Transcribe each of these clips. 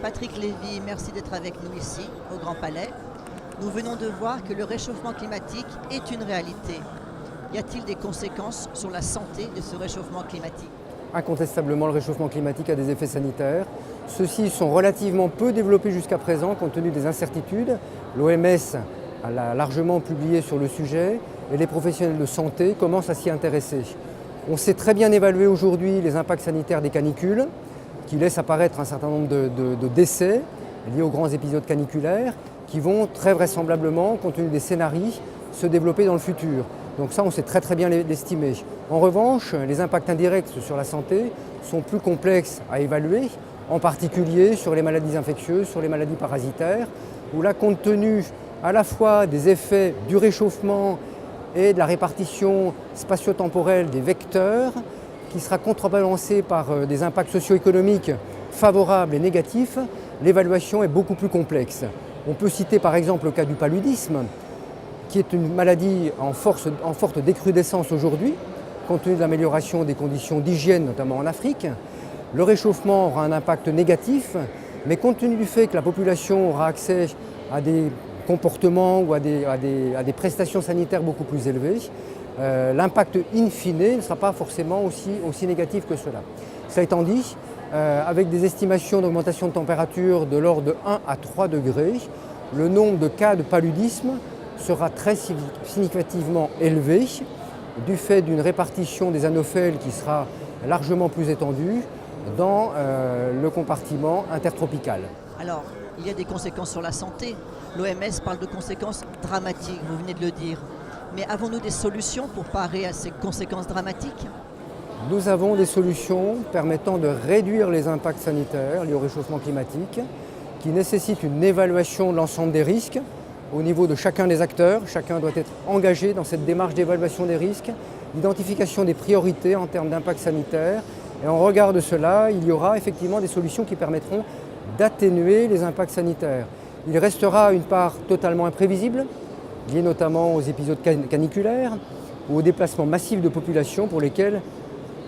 Patrick Lévy, merci d'être avec nous ici, au Grand Palais. Nous venons de voir que le réchauffement climatique est une réalité. Y a-t-il des conséquences sur la santé de ce réchauffement climatique? Incontestablement, le réchauffement climatique a des effets sanitaires. Ceux-ci sont relativement peu développés jusqu'à présent compte tenu des incertitudes. L'OMS a largement publié sur le sujet et les professionnels de santé commencent à s'y intéresser. On sait très bien évaluer aujourd'hui les impacts sanitaires des canicules qui laissent apparaître un certain nombre de décès liés aux grands épisodes caniculaires qui vont très vraisemblablement, compte tenu des scénarios, se développer dans le futur. Donc ça, on sait très bien l'estimer. En revanche, les impacts indirects sur la santé sont plus complexes à évaluer, en particulier sur les maladies infectieuses, sur les maladies parasitaires, où là, compte tenu à la fois des effets du réchauffement et de la répartition spatio-temporelle des vecteurs, qui sera contrebalancée par des impacts socio-économiques favorables et négatifs, l'évaluation est beaucoup plus complexe. On peut citer par exemple le cas du paludisme, qui est une maladie en forte décrudescence aujourd'hui, compte tenu de l'amélioration des conditions d'hygiène, notamment en Afrique. Le réchauffement aura un impact négatif, mais compte tenu du fait que la population aura accès à des comportements ou à des prestations sanitaires beaucoup plus élevées, l'impact in fine ne sera pas forcément aussi négatif que cela. Cela étant dit, avec des estimations d'augmentation de température de l'ordre de 1 à 3 degrés, le nombre de cas de paludisme sera très significativement élevé du fait d'une répartition des anophèles qui sera largement plus étendue dans le compartiment intertropical. Alors, il y a des conséquences sur la santé. L'OMS parle de conséquences dramatiques, vous venez de le dire. Mais avons-nous des solutions pour parer à ces conséquences dramatiques? Nous avons des solutions permettant de réduire les impacts sanitaires liés au réchauffement climatique, qui nécessitent une évaluation de l'ensemble des risques au niveau de chacun des acteurs. Chacun doit être engagé dans cette démarche d'évaluation des risques, d'identification des priorités en termes d'impact sanitaire. Et en regard de cela, il y aura effectivement des solutions qui permettront d'atténuer les impacts sanitaires. Il restera une part totalement imprévisible, liée notamment aux épisodes caniculaires ou aux déplacements massifs de population pour lesquels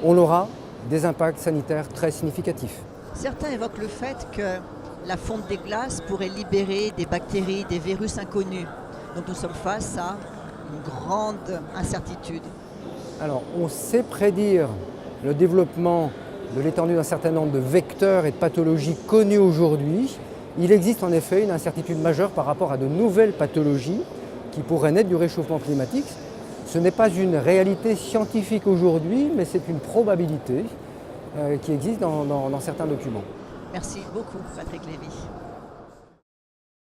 on aura des impacts sanitaires très significatifs. Certains évoquent le fait que la fonte des glaces pourrait libérer des bactéries, des virus inconnus. Donc nous sommes face à une grande incertitude. Alors, on sait prédire le développement de l'étendue d'un certain nombre de vecteurs et de pathologies connues aujourd'hui. Il existe en effet une incertitude majeure par rapport à de nouvelles pathologies qui pourraient naître du réchauffement climatique. Ce n'est pas une réalité scientifique aujourd'hui, mais c'est une probabilité qui existe dans certains documents. Merci beaucoup, Patrick Lévy.